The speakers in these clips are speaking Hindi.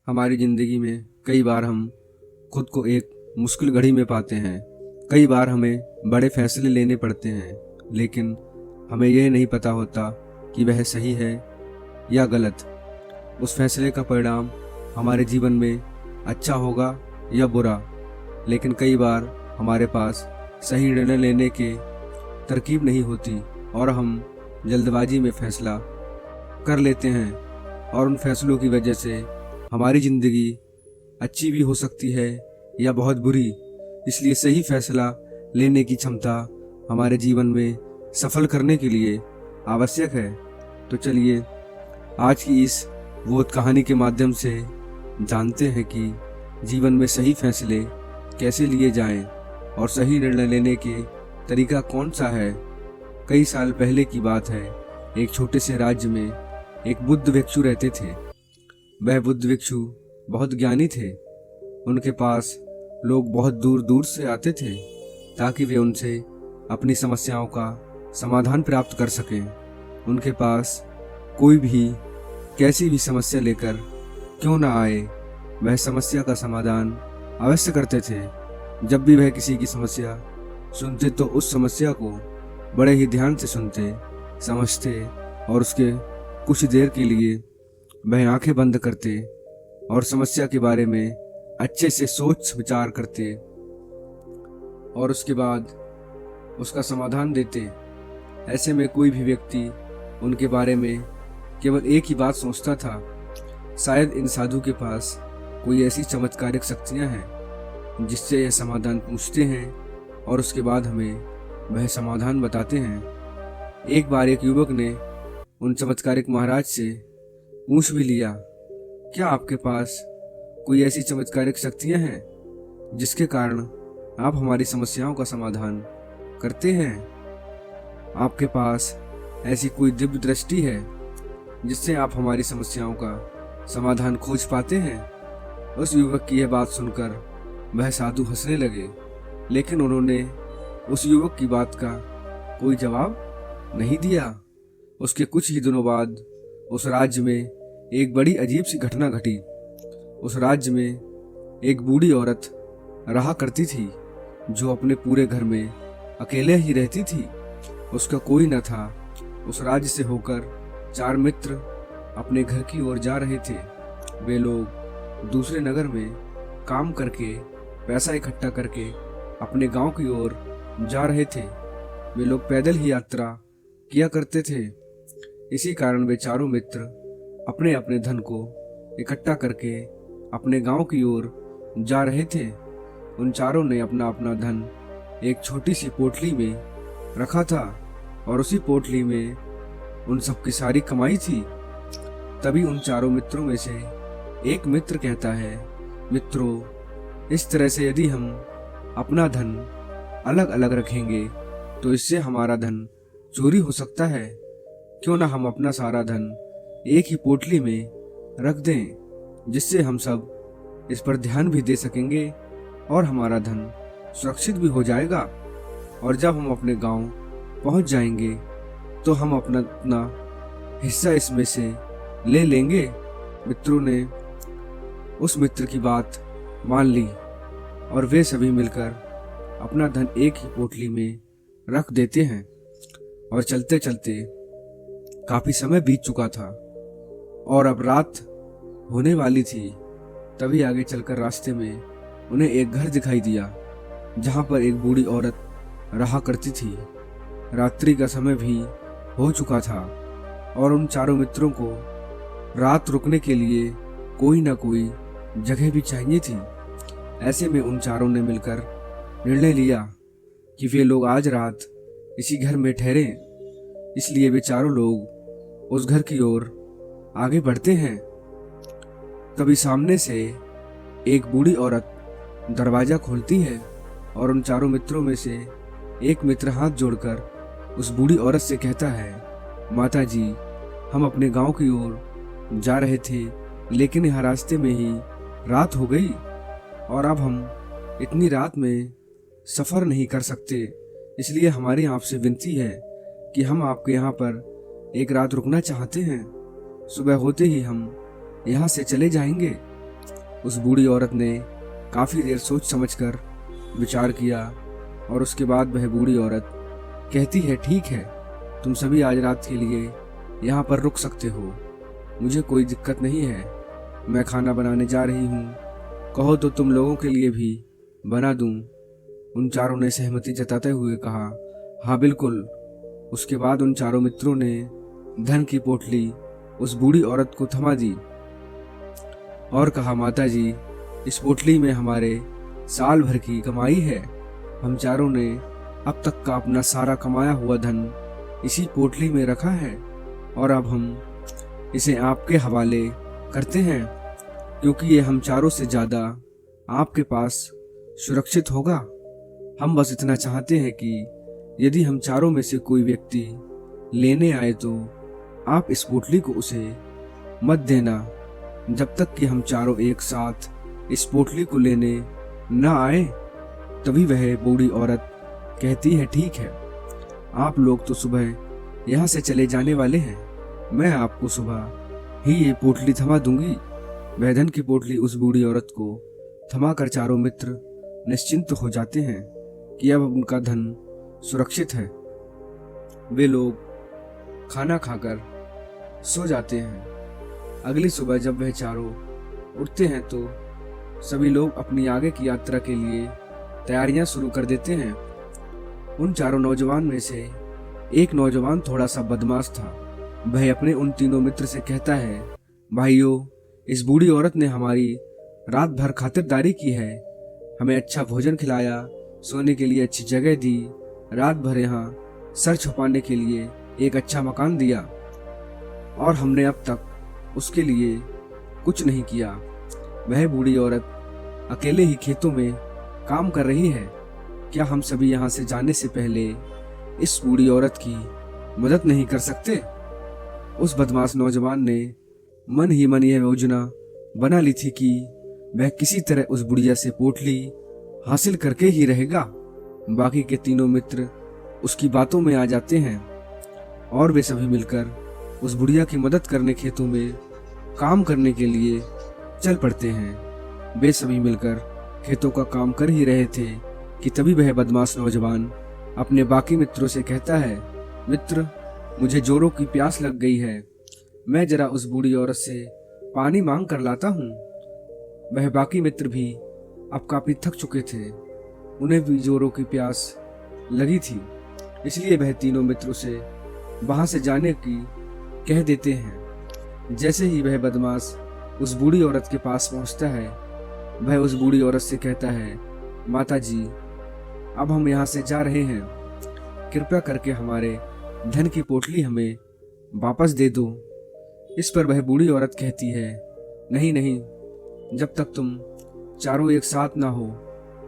हमारी ज़िंदगी में कई बार हम खुद को एक मुश्किल घड़ी में पाते हैं। कई बार हमें बड़े फैसले लेने पड़ते हैं, लेकिन हमें यह नहीं पता होता कि वह सही है या गलत। उस फैसले का परिणाम हमारे जीवन में अच्छा होगा या बुरा। लेकिन कई बार हमारे पास सही निर्णय लेने के तरकीब नहीं होती और हम जल्दबाजी में फैसला कर लेते हैं, और उन फैसलों की वजह से हमारी ज़िंदगी अच्छी भी हो सकती है या बहुत बुरी। इसलिए सही फैसला लेने की क्षमता हमारे जीवन में सफल करने के लिए आवश्यक है। तो चलिए आज की इस बोध कहानी के माध्यम से जानते हैं कि जीवन में सही फैसले कैसे लिए जाएं और सही निर्णय लेने के तरीका कौन सा है। कई साल पहले की बात है, एक छोटे से राज्य में एक बुद्ध भिक्षु रहते थे। वह बुद्ध भिक्षु बहुत ज्ञानी थे। उनके पास लोग बहुत दूर दूर से आते थे ताकि वे उनसे अपनी समस्याओं का समाधान प्राप्त कर सकें। उनके पास कोई भी कैसी भी समस्या लेकर क्यों ना आए, वह समस्या का समाधान अवश्य करते थे। जब भी वह किसी की समस्या सुनते तो उस समस्या को बड़े ही ध्यान से सुनते, समझते और उसके कुछ देर के लिए वह आंखें बंद करते और समस्या के बारे में अच्छे से सोच विचार करते और उसके बाद उसका समाधान देते। ऐसे में कोई भी व्यक्ति उनके बारे में केवल एक ही बात सोचता था, शायद इन साधु के पास कोई ऐसी चमत्कारिक शक्तियां हैं जिससे यह समाधान पूछते हैं और उसके बाद हमें वह समाधान बताते हैं। एक बार एक युवक ने उन चमत्कारिक महाराज से पूछ भी लिया, क्या आपके पास कोई ऐसी चमत्कारिक शक्तियां हैं जिसके कारण आप हमारी समस्याओं का समाधान करते हैं? आपके पास ऐसी कोई दिव्य दृष्टि है जिससे आप हमारी समस्याओं का समाधान खोज पाते हैं? उस युवक की यह बात सुनकर वह साधु हंसने लगे, लेकिन उन्होंने उस युवक की बात का कोई जवाब नहीं दिया। उसके कुछ ही दिनों बाद उस राज्य में एक बड़ी अजीब सी घटना घटी। उस राज्य में एक बूढ़ी औरत रहा करती थी जो अपने पूरे घर में अकेले ही रहती थी। उसका कोई न था। उस राज्य से होकर 4 मित्र अपने घर की ओर जा रहे थे। वे लोग दूसरे नगर में काम करके पैसा इकट्ठा करके अपने गांव की ओर जा रहे थे। वे लोग पैदल ही यात्रा किया करते थे। इसी कारण वे चारों मित्र अपने अपने धन को इकट्ठा करके अपने गांव की ओर जा रहे थे। उन चारों ने अपना अपना धन एक छोटी सी पोटली में रखा था और उसी पोटली में उन सबकी सारी कमाई थी। तभी उन चारों मित्रों में से एक मित्र कहता है, मित्रों, इस तरह से यदि हम अपना धन अलग अलग रखेंगे तो इससे हमारा धन चोरी हो सकता है। क्यों ना हम अपना सारा धन एक ही पोटली में रख दें, जिससे हम सब इस पर ध्यान भी दे सकेंगे और हमारा धन सुरक्षित भी हो जाएगा। और जब हम अपने गांव पहुंच जाएंगे तो हम अपना अपना हिस्सा इसमें से ले लेंगे। मित्रों ने उस मित्र की बात मान ली और वे सभी मिलकर अपना धन एक ही पोटली में रख देते हैं। और चलते चलते काफी समय बीत चुका था और अब रात होने वाली थी। तभी आगे चलकर रास्ते में उन्हें एक घर दिखाई दिया जहां पर एक बूढ़ी औरत रहा करती थी। रात्रि का समय भी हो चुका था और उन चारों मित्रों को रात रुकने के लिए कोई ना कोई जगह भी चाहिए थी। ऐसे में उन चारों ने मिलकर निर्णय लिया कि वे लोग आज रात इसी घर में ठहरे। इसलिए वे चारों लोग उस घर की ओर आगे बढ़ते हैं। तभी सामने से एक बूढ़ी औरत दरवाजा खोलती है और उन चारों मित्रों में से एक मित्र हाथ जोड़कर उस बूढ़ी औरत से कहता है, माता जी, हम अपने गांव की ओर जा रहे थे, लेकिन यहाँ रास्ते में ही रात हो गई और अब हम इतनी रात में सफ़र नहीं कर सकते। इसलिए हमारी आपसे विनती है कि हम आपके यहाँ पर एक रात रुकना चाहते हैं। सुबह होते ही हम यहाँ से चले जाएंगे। उस बूढ़ी औरत ने काफ़ी देर सोच समझकर विचार किया और उसके बाद वह बूढ़ी औरत कहती है, ठीक है, तुम सभी आज रात के लिए यहाँ पर रुक सकते हो, मुझे कोई दिक्कत नहीं है, मैं खाना बनाने जा रही हूँ, कहो तो तुम लोगों के लिए भी बना दूँ। उन चारों ने सहमति जताते हुए कहा, हाँ बिल्कुल। उसके बाद उन चारों मित्रों ने धन की पोटली उस बूढ़ी औरत को थमा दी और कहा, माता जी, इस पोटली में हमारे साल भर की कमाई है। हम चारों ने अब तक का अपना सारा कमाया हुआ धन इसी पोटली में रखा है और अब हम इसे आपके हवाले करते हैं, क्योंकि ये हम चारों से ज़्यादा आपके पास सुरक्षित होगा। हम बस इतना चाहते हैं कि यदि हम चारों में से कोई व्यक्ति लेने आए तो आप इस पोटली को उसे मत देना जब तक कि हम चारों एक साथ इस पोटली को लेने न आए। तभी वह बूढ़ी औरत कहती है, ठीक है, आप लोग तो सुबह यहाँ से चले जाने वाले हैं, मैं आपको सुबह ही ये पोटली थमा दूंगी। वह धन की पोटली उस बूढ़ी औरत को थमा कर चारों मित्र निश्चिंत हो जाते हैं कि अब उनका धन सुरक्षित है। वे लोग खाना खाकर सो जाते हैं। अगली सुबह जब वह चारों उठते हैं तो सभी लोग अपनी आगे की यात्रा के लिए तैयारियां शुरू कर देते हैं। उन चारों नौजवान में से एक नौजवान थोड़ा सा बदमाश था। वह अपने उन तीनों मित्र से कहता है, भाइयों, इस बूढ़ी औरत ने हमारी रात भर खातिरदारी की है, हमें अच्छा भोजन खिलाया, सोने के लिए अच्छी जगह दी, रात भर यहाँ सर छुपाने के लिए एक अच्छा मकान दिया और हमने अब तक उसके लिए कुछ नहीं किया। वह बूढ़ी औरत अकेले ही खेतों में काम कर रही है। क्या हम सभी यहाँ से जाने से पहले इस बूढ़ी औरत की मदद नहीं कर सकते? उस बदमाश नौजवान ने मन ही मन यह योजना बना ली थी कि वह किसी तरह उस बुढ़िया से पोटली हासिल करके ही रहेगा। बाकी के तीनों मित्र उसकी बातों में आ जाते हैं और वे सभी मिलकर उस बुढ़िया की मदद करने खेतों में काम करने के लिए चल पड़ते हैं। वे सभी मिलकर खेतों का काम कर ही रहे थे कि तभी वह बदमाश नौजवान अपने बाकी मित्रों से कहता है, मित्र, मुझे जोरों की प्यास लग गई है, मैं जरा उस बूढ़ी औरत से पानी मांग कर लाता हूँ। वह बाकी मित्र भी अब काफी थक चुके थे, उन्हें भी जोरों की प्यास लगी थी, इसलिए वह तीनों मित्रों से वहां से जाने की कह देते हैं। जैसे ही वह बदमाश उस बूढ़ी औरत के पास पहुंचता है, वह उस बूढ़ी औरत से कहता है, माता जी, अब हम यहाँ से जा रहे हैं, कृपया करके हमारे धन की पोटली हमें वापस दे दो। इस पर वह बूढ़ी औरत कहती है, नहीं नहीं, जब तक तुम चारों एक साथ ना हो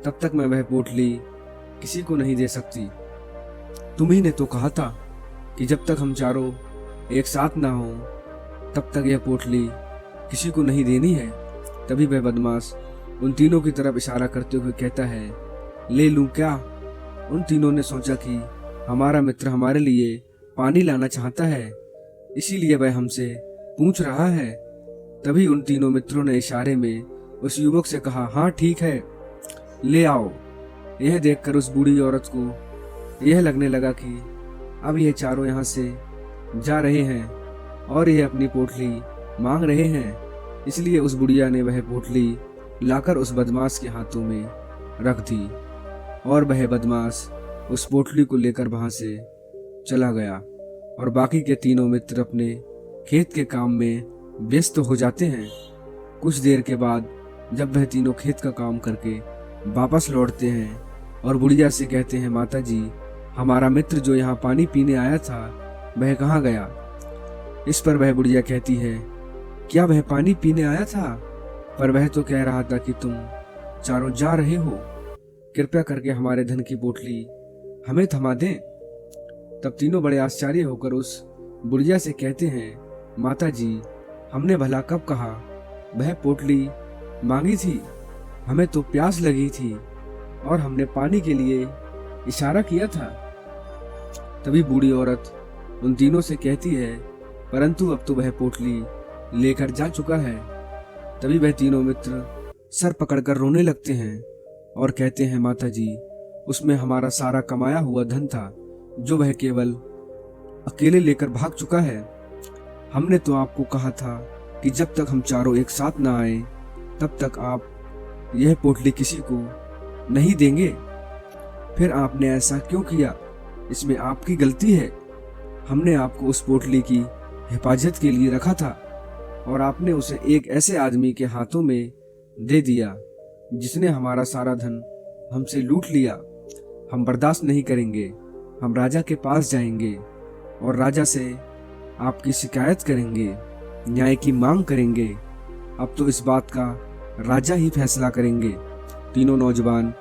तब तक मैं वह पोटली किसी को नहीं दे सकती। तुम्ही ने तो कहा था कि जब तक हम चारों एक साथ ना हो तब तक यह पोटली किसी को नहीं देनी है। तभी वह बदमाश उन तीनों की तरफ इशारा करते हुए कहता है, ले लूं क्या? उन तीनों ने सोचा कि हमारा मित्र हमारे लिए पानी लाना चाहता है, इसीलिए वह हमसे पूछ रहा है। तभी उन तीनों मित्रों ने इशारे में उस युवक से कहा, हाँ ठीक है, ले आओ। यह देखकर उस बूढ़ी औरत को यह लगने लगा कि अब यह चारों यहाँ से जा रहे हैं और यह अपनी पोटली मांग रहे हैं, इसलिए उस बुढ़िया ने वह पोटली लाकर उस बदमाश के हाथों में रख दी और वह बदमाश उस पोटली को लेकर वहां से चला गया और बाकी के तीनों मित्र अपने खेत के काम में व्यस्त हो जाते हैं। कुछ देर के बाद जब वह तीनों खेत का काम करके वापस लौटते हैं और बुढ़िया से कहते हैं, माता जी, हमारा मित्र जो यहाँ पानी पीने आया था वह कहाँ गया? इस पर वह बुढ़िया कहती है, क्या वह पानी पीने आया था? पर वह तो कह रहा था कि तुम चारों जा रहे हो, कृपया करके हमारे धन की पोटली हमें थमा दें। तब तीनों बड़े आश्चर्य होकर उस बुढ़िया से कहते हैं, माता जी, हमने भला कब कहा वह पोटली मांगी थी? हमें तो प्यास लगी थी और हमने पानी के लिए इशारा किया था। तभी बूढ़ी औरत उन तीनों से कहती है, परंतु अब तो वह पोटली लेकर जा चुका है। तभी वह तीनों मित्र सर पकड़कर रोने लगते हैं और कहते हैं, माता जी, उसमें हमारा सारा कमाया हुआ धन था जो वह केवल अकेले लेकर भाग चुका है। हमने तो आपको कहा था कि जब तक हम चारों एक साथ ना आए तब तक आप यह पोटली किसी को नहीं देंगे। फिर आपने ऐसा क्यों किया? इसमें आपकी गलती है। हमने आपको उस पोटली की हिफाजत के लिए रखा था और आपने उसे एक ऐसे आदमी के हाथों में दे दिया जिसने हमारा सारा धन हमसे लूट लिया। हम बर्दाश्त नहीं करेंगे। हम राजा के पास जाएंगे और राजा से आपकी शिकायत करेंगे, न्याय की मांग करेंगे। अब तो इस बात का राजा ही फैसला करेंगे। तीनों नौजवान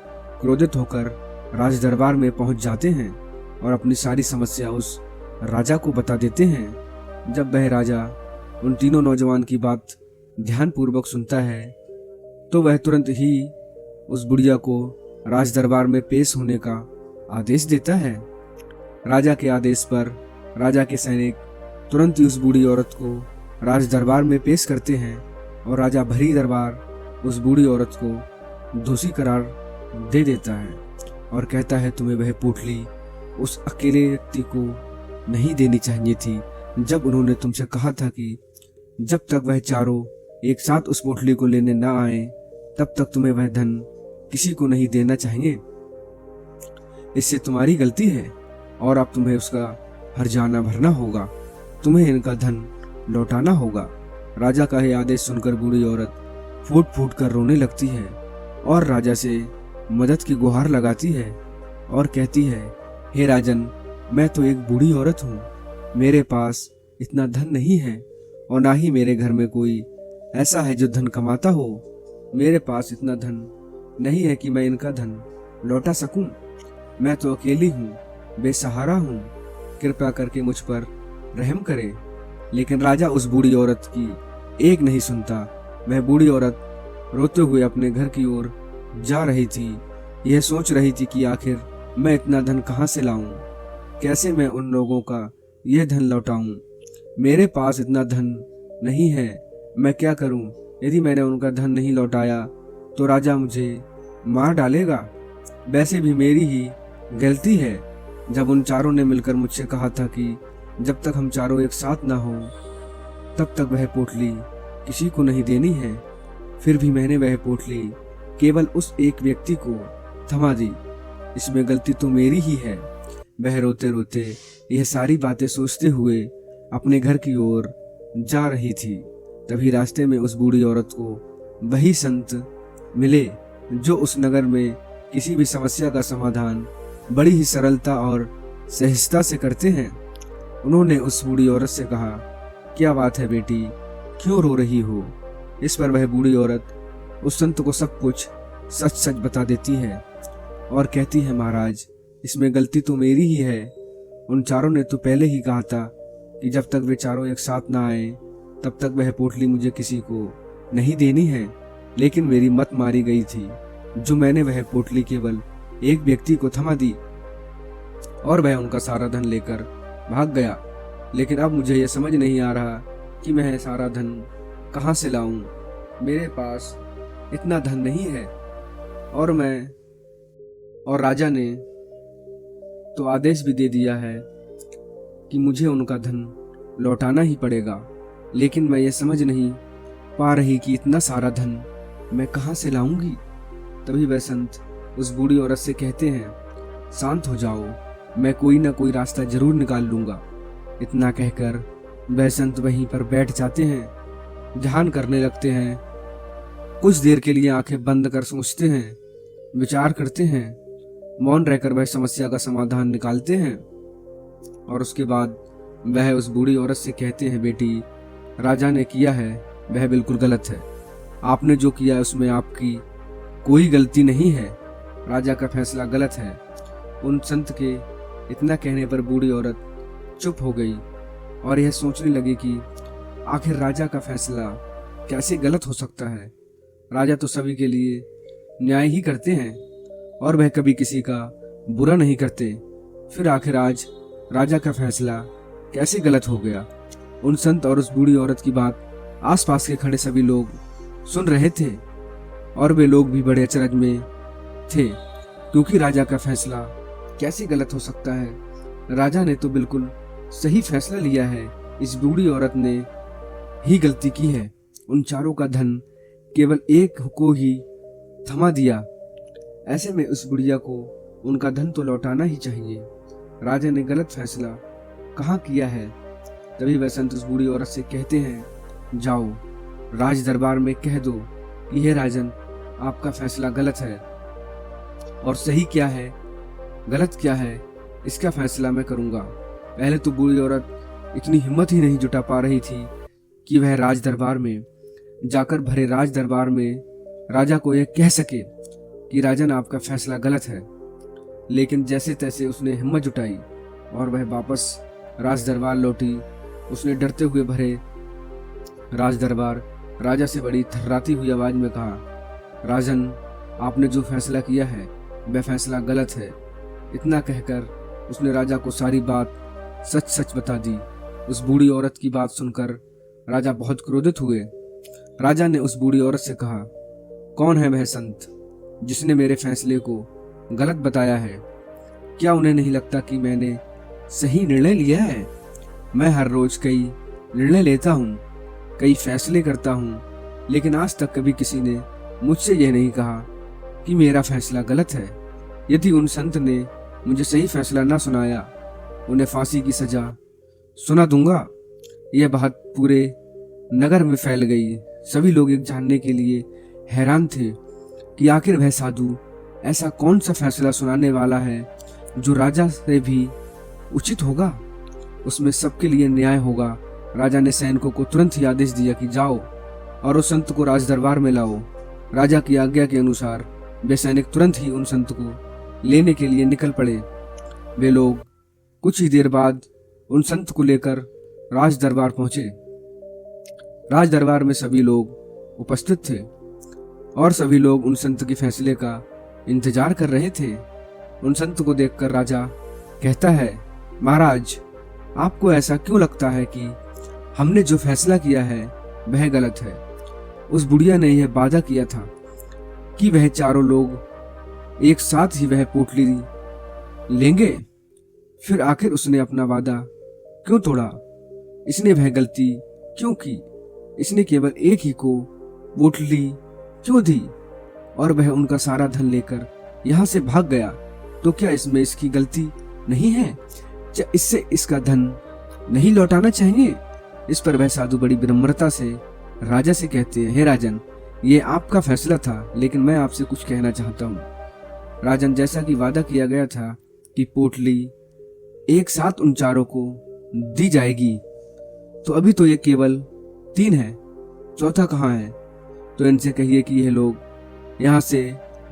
क्रोधित होकर राज दरबार में पहुंच जाते हैं और अपनी सारी समस्या उस राजा को बता देते हैं। जब वह राजा उन तीनों नौजवान की बात ध्यानपूर्वक सुनता है तो वह तुरंत ही उस बुढ़िया को राज दरबार में पेश होने का आदेश देता है। राजा के आदेश पर राजा के सैनिक तुरंत ही उस बूढ़ी औरत को राज दरबार में पेश करते हैं और राजा भरी दरबार उस बूढ़ी औरत को दोषी करार दे देता है और कहता है, तुम्हें वह पोटली उस अकेले व्यक्ति को नहीं देनी चाहिए थी। जब उन्होंने तुमसे कहा था कि जब तक वह चारों एक साथ उस पोटली को लेने ना आए तब तक तुम्हें वह धन किसी को नहीं देना चाहिए। इससे तुम्हारी गलती है और अब तुम्हें उसका हर्जाना भरना होगा। तुम्हें इनका धन लौटाना होगा। राजा का यह आदेश सुनकर बूढ़ी औरत फूट फूट कर रोने लगती है और राजा से मदद की गुहार लगाती है और कहती है, हे राजन, मैं तो एक बूढ़ी औरत हूँ। मेरे पास इतना धन नहीं है और ना ही मेरे घर में कोई ऐसा है जो धन कमाता हो। मेरे पास इतना धन नहीं है कि मैं इनका धन लौटा सकूं। मैं तो अकेली हूँ, बेसहारा हूँ। कृपया करके मुझ पर रहम करें। लेकिन राजा उस बूढ़ी औरत की एक नहीं सुनता। वह बूढ़ी औरत रोते हुए अपने घर की ओर जा रही थी। यह सोच रही थी कि आखिर मैं इतना धन कहाँ से लाऊं? कैसे मैं उन लोगों का यह धन लौटाऊं? मेरे पास इतना धन नहीं है। मैं क्या करूं? यदि मैंने उनका धन नहीं लौटाया तो राजा मुझे मार डालेगा। वैसे भी मेरी ही गलती है जब उन चारों ने मिलकर मुझसे कहा था कि जब तक हम चारों एक साथ ना हो तब तक वह पोटली किसी को नहीं देनी है। फिर भी मैंने वह पोटली केवल उस एक व्यक्ति को थमा दी। इसमें गलती तो मेरी ही है। वह रोते रोते यह सारी बातें सोचते हुए अपने घर की ओर जा रही थी। तभी रास्ते में उस बूढ़ी औरत को वही संत मिले जो उस नगर में किसी भी समस्या का समाधान बड़ी ही सरलता और सहजता से करते हैं। उन्होंने उस बूढ़ी औरत से कहा, क्या बात है बेटी, क्यों रो रही हो? इस पर वह बूढ़ी औरत उस संत को सब कुछ सच सच बता देती है और कहती है, महाराज, इसमें गलती तो मेरी ही है। उन चारों ने तो पहले ही कहा था कि जब तक वे चारों एक साथ ना आए तब तक वह पोटली मुझे किसी को नहीं देनी है। लेकिन मेरी मत मारी गई थी जो मैंने वह पोटली केवल एक व्यक्ति को थमा दी और वह उनका सारा धन लेकर भाग गया। लेकिन अब मुझे यह समझ नहीं आ रहा कि मैं सारा धन कहाँ से लाऊं। मेरे पास इतना धन नहीं है और राजा ने तो आदेश भी दे दिया है कि मुझे उनका धन लौटाना ही पड़ेगा। लेकिन मैं ये समझ नहीं पा रही कि इतना सारा धन मैं कहाँ से लाऊंगी। तभी वह संत उस बूढ़ी औरत से कहते हैं, शांत हो जाओ, मैं कोई ना कोई रास्ता जरूर निकाल लूंगा। इतना कहकर वह संत वहीं पर बैठ जाते हैं, ध्यान करने लगते हैं। कुछ देर के लिए आंखें बंद कर सोचते हैं, विचार करते हैं। मौन रहकर वह समस्या का समाधान निकालते हैं और उसके बाद वह उस बूढ़ी औरत से कहते हैं, बेटी, राजा ने किया है वह बिल्कुल गलत है। आपने जो किया है उसमें आपकी कोई गलती नहीं है। राजा का फैसला गलत है। उन संत के इतना कहने पर बूढ़ी औरत चुप हो गई और यह सोचने लगी कि आखिर राजा का फैसला कैसे गलत हो सकता है। राजा तो सभी के लिए न्याय ही करते हैं और वह कभी किसी का बुरा नहीं करते। फिर आखिर आज राजा का फैसला कैसे गलत हो गया? उन संत और उस बूढ़ी औरत की बात आसपास के खड़े सभी लोग सुन रहे थे और वे लोग भी बड़े अचरज में थे, क्योंकि राजा का फैसला कैसे गलत हो सकता है। राजा ने तो बिल्कुल सही फैसला लिया है, इस बूढ़ी औरत ने ही गलती की है। उन चारों का धन केवल एक को ही थमा दिया। ऐसे में उस बुढ़िया को उनका धन तो लौटाना ही चाहिए। राजा ने गलत फैसला कहाँ किया है। तभी वह संत उस बूढ़ी औरत से कहते हैं, जाओ राज दरबार में कह दो कि हे राजन, आपका फैसला गलत है, और सही क्या है गलत क्या है इसका फैसला मैं करूंगा। पहले तो बूढ़ी औरत इतनी हिम्मत ही नहीं जुटा पा रही थी कि वह राज दरबार में जाकर भरे राज दरबार में राजा को यह कह सके कि राजन, आपका फैसला गलत है। लेकिन जैसे तैसे उसने हिम्मत जुटाई और वह वापस राज दरबार लौटी। उसने डरते हुए भरे राज दरबार राजा से बड़ी थर्राती हुई आवाज में कहा, राजन, आपने जो फैसला किया है वह फैसला गलत है। इतना कहकर उसने राजा को सारी बात सच सच बता दी। उस बूढ़ी औरत की बात सुनकर राजा बहुत क्रोधित हुए। राजा ने उस बूढ़ी औरत से कहा, कौन है वह संत जिसने मेरे फैसले को गलत बताया है? क्या उन्हें नहीं लगता कि मैंने सही निर्णय लिया है? मैं हर रोज कई निर्णय लेता हूँ, कई फैसले करता हूँ, लेकिन आज तक कभी किसी ने मुझसे यह नहीं कहा कि मेरा फैसला गलत है। यदि उन संत ने मुझे सही फैसला न सुनाया, उन्हें फांसी की सजा सुना दूंगा। यह बात पूरे नगर में फैल गई। सभी लोग एक जानने के लिए हैरान थे कि आखिर वह साधु ऐसा कौन सा फैसला सुनाने वाला है जो राजा से भी उचित होगा, उसमें सबके लिए न्याय होगा। राजा ने सैनिकों को तुरंत ही आदेश दिया कि जाओ और उस संत को राज दरबार में लाओ। राजा की आज्ञा के अनुसार वे सैनिक तुरंत ही उन संत को लेने के लिए निकल पड़े। वे लोग कुछ ही देर बाद उन संत को लेकर राज दरबार पहुंचे। राज दरबार में सभी लोग उपस्थित थे और सभी लोग उन संत के फैसले का इंतजार कर रहे थे। उन संत को देखकर राजा कहता है, महाराज, आपको ऐसा क्यों लगता है कि हमने जो फैसला किया है वह गलत है? उस बुढ़िया ने यह वादा किया था कि वह चारों लोग एक साथ ही वह पोटली लेंगे, फिर आखिर उसने अपना वादा क्यों तोड़ा? इसने वह गलती क्यों की? इसने केवल एक ही को पोटली क्यों दी और वह उनका सारा धन लेकर यहाँ से भाग गया? तो क्या इसमें इसकी गलती नहीं है? क्या इससे इसका धन नहीं लौटाना चाहिए? इस पर वह साधु बड़ी विनम्रता से राजा से कहते हैं, हे राजन, ये आपका फैसला था, लेकिन मैं आपसे कुछ कहना चाहता हूँ। राजन, जैसा कि वादा किया गया था कि पोटली एक साथ उन चारों को दी जाएगी, तो अभी तो ये केवल 3 है, चौथा कहाँ है? तो इनसे कहिए कि ये लोग यहाँ से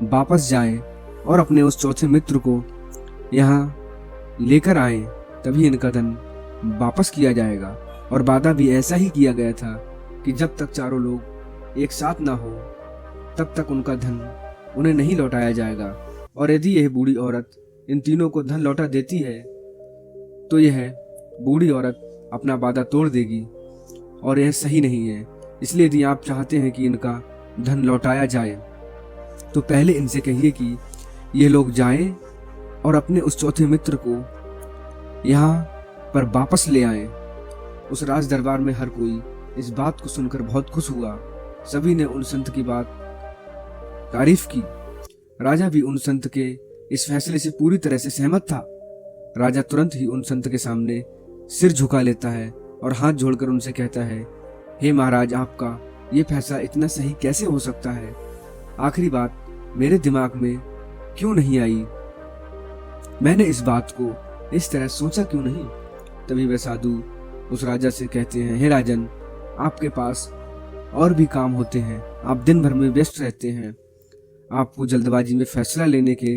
वापस जाएं और अपने उस चौथे मित्र को यहाँ लेकर आए, तभी इनका धन वापस किया जाएगा। और वादा भी ऐसा ही किया गया था कि जब तक चारों लोग एक साथ ना हो तब तक उनका धन उन्हें नहीं लौटाया जाएगा। और यदि यह बूढ़ी औरत इन तीनों को धन लौटा देती है तो यह बूढ़ी औरत अपना वादा तोड़ देगी और यह सही नहीं है। इसलिए यदि आप चाहते हैं कि इनका धन लौटाया जाए तो पहले इनसे कहिए कि ये लोग जाएं और अपने उस चौथे मित्र को यहाँ पर वापस ले आएं। उस राज दरबार में हर कोई इस बात को सुनकर बहुत खुश हुआ। सभी ने उन संत की बात तारीफ की। राजा भी उन संत के इस फैसले से पूरी तरह से सहमत था। राजा तुरंत ही उन संत के सामने सिर झुका लेता है और हाथ जोड़कर उनसे कहता है, हे महाराज, आपका ये फैसला इतना सही कैसे हो सकता है? आखिरी बात मेरे दिमाग में क्यों नहीं आई? मैंने इस बात को इस तरह सोचा क्यों नहीं? तभी वह साधु उस राजा से कहते हैं, हे राजन, आपके पास और भी काम होते हैं, आप दिन भर में व्यस्त रहते हैं, आपको जल्दबाजी में फैसला लेने की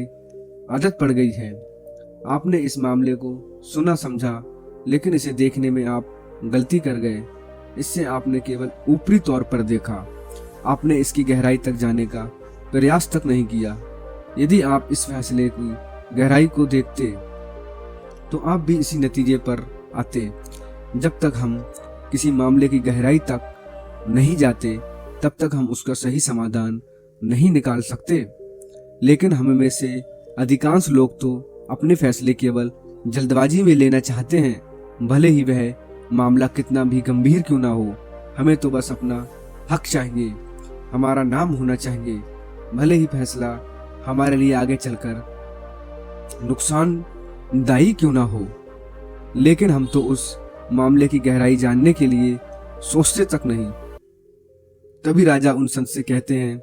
आदत पड़ गई है। आपने इस मामले को सुना समझा, लेकिन इसे देखने में आप गलती कर गए। इससे आपने केवल ऊपरी तौर पर देखा, आपने इसकी गहराई तक जाने का प्रयास तक नहीं किया। यदि आप इस फैसले की गहराई को देखते तो आप भी इसी नतीजे पर आते। जब तक हम किसी मामले की गहराई तक नहीं जाते तब तक हम उसका सही समाधान नहीं निकाल सकते। लेकिन हम में से अधिकांश लोग तो अपने फैसले केवल जल्दबाजी में लेना चाहते हैं, भले ही वह मामला कितना भी गंभीर क्यों ना हो। हमें तो बस अपना हक चाहिए, हमारा नाम होना चाहिए, भले ही फैसला हमारे लिए आगे चलकर नुकसानदायी क्यों ना हो। लेकिन हम तो उस मामले की गहराई जानने के लिए सोचते तक नहीं। तभी राजा उन संत से कहते हैं,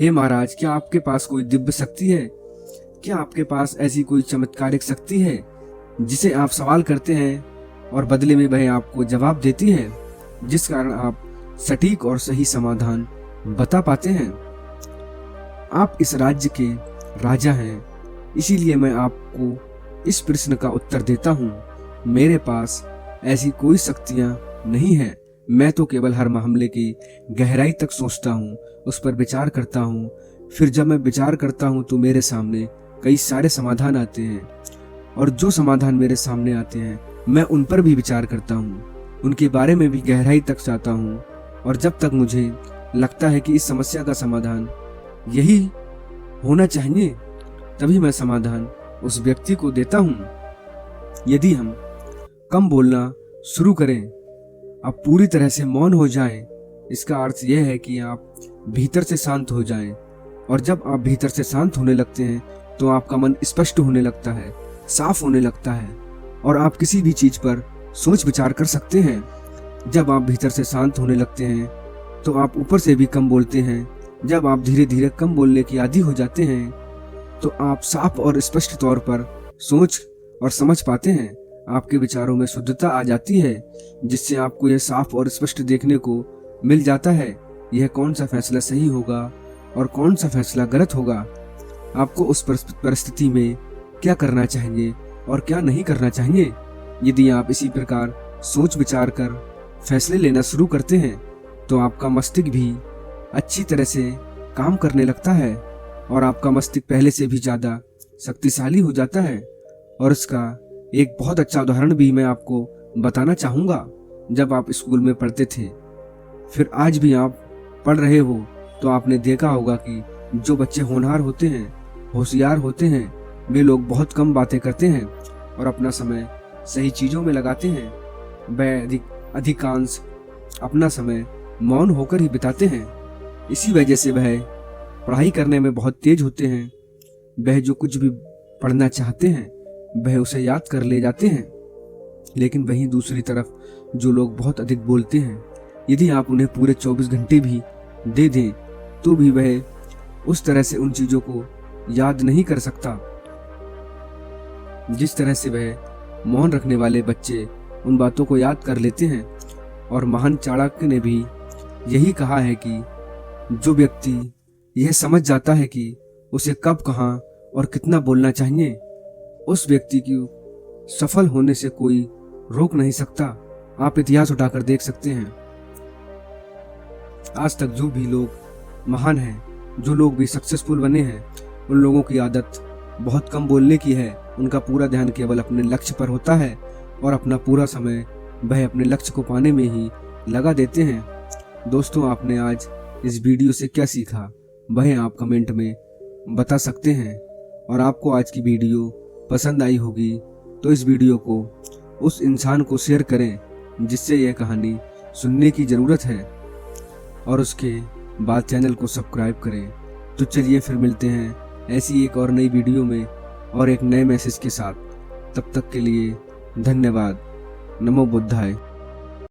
हे महाराज, क्या आपके पास कोई दिव्य शक्ति है? क्या आपके पास ऐसी कोई चमत्कारिक शक्ति है जिसे आप सवाल करते हैं और बदले में वह आपको जवाब देती है, जिस कारण आप सटीक और सही समाधान बता पाते हैं? आप इस राज्य के राजा हैं, इसीलिए मैं आपको इस प्रश्न का उत्तर देता हूँ। मेरे पास ऐसी कोई शक्तियाँ नहीं हैं। मैं तो केवल हर मामले की गहराई तक सोचता हूँ, उस पर विचार करता हूँ। फिर जब मैं विचार करता हूँ तो मेरे सामने कई सारे समाधान आते हैं, और जो समाधान मेरे सामने आते हैं मैं उन पर भी विचार करता हूँ, उनके बारे में भी गहराई तक जाता हूँ। और जब तक मुझे लगता है कि इस समस्या का समाधान यही होना चाहिए, तभी मैं समाधान उस व्यक्ति को देता हूँ। यदि हम कम बोलना शुरू करें, आप पूरी तरह से मौन हो जाएं, इसका अर्थ यह है कि आप भीतर से शांत हो जाएं। और जब आप भीतर से शांत होने लगते हैं तो आपका मन स्पष्ट होने लगता है, साफ होने लगता है, और आप किसी भी चीज पर सोच विचार कर सकते हैं। जब आप भीतर से शांत होने लगते हैं तो आप ऊपर से भी कम बोलते हैं। जब आप धीरे धीरे कम बोलने की आदी हो जाते हैं तो आप साफ और स्पष्ट तौर पर सोच और समझ पाते हैं। आपके विचारों में शुद्धता आ जाती है, जिससे आपको यह साफ और स्पष्ट देखने को मिल जाता है यह कौन सा फैसला सही होगा और कौन सा फैसला गलत होगा। आपको उस परिस्थिति में क्या करना चाहिए और क्या नहीं करना चाहिए। यदि आप इसी प्रकार सोच विचार कर फैसले लेना शुरू करते हैं तो आपका मस्तिष्क भी अच्छी तरह से काम करने लगता है, और आपका मस्तिष्क पहले से भी ज्यादा शक्तिशाली हो जाता है। और इसका एक बहुत अच्छा उदाहरण भी मैं आपको बताना चाहूँगा। जब आप स्कूल में पढ़ते थे, फिर आज भी आप पढ़ रहे हो, तो आपने देखा होगा कि जो बच्चे होनहार होते हैं, होशियार होते हैं, वे लोग बहुत कम बातें करते हैं और अपना समय सही चीज़ों में लगाते हैं। वह अधिकांश अपना समय मौन होकर ही बिताते हैं। इसी वजह से वह पढ़ाई करने में बहुत तेज होते हैं। वह जो कुछ भी पढ़ना चाहते हैं वह उसे याद कर ले जाते हैं। लेकिन वहीं दूसरी तरफ जो लोग बहुत अधिक बोलते हैं, यदि आप उन्हें पूरे 24 घंटे भी दे दें तो भी वह उस तरह से उन चीजों को याद नहीं कर सकता जिस तरह से वह मौन रखने वाले बच्चे उन बातों को याद कर लेते हैं। और महान चाणक्य ने भी यही कहा है कि जो व्यक्ति यह समझ जाता है कि उसे कब, कहाँ और कितना बोलना चाहिए, उस व्यक्ति की सफल होने से कोई रोक नहीं सकता। आप इतिहास उठाकर देख सकते हैं, आज तक जो भी लोग महान हैं, जो लोग भी सक्सेसफुल बने हैं, उन लोगों की आदत बहुत कम बोलने की है। उनका पूरा ध्यान केवल अपने लक्ष्य पर होता है और अपना पूरा समय वह अपने लक्ष्य को पाने में ही लगा देते हैं। दोस्तों, आपने आज इस वीडियो से क्या सीखा वह आप कमेंट में बता सकते हैं। और आपको आज की वीडियो पसंद आई होगी तो इस वीडियो को उस इंसान को शेयर करें जिससे यह कहानी सुनने की ज़रूरत है, और उसके बाद चैनल को सब्सक्राइब करें। तो चलिए फिर मिलते हैं ऐसी एक और नई वीडियो में और एक नए मैसेज के साथ। तब तक के लिए धन्यवाद। नमो बुद्धाय।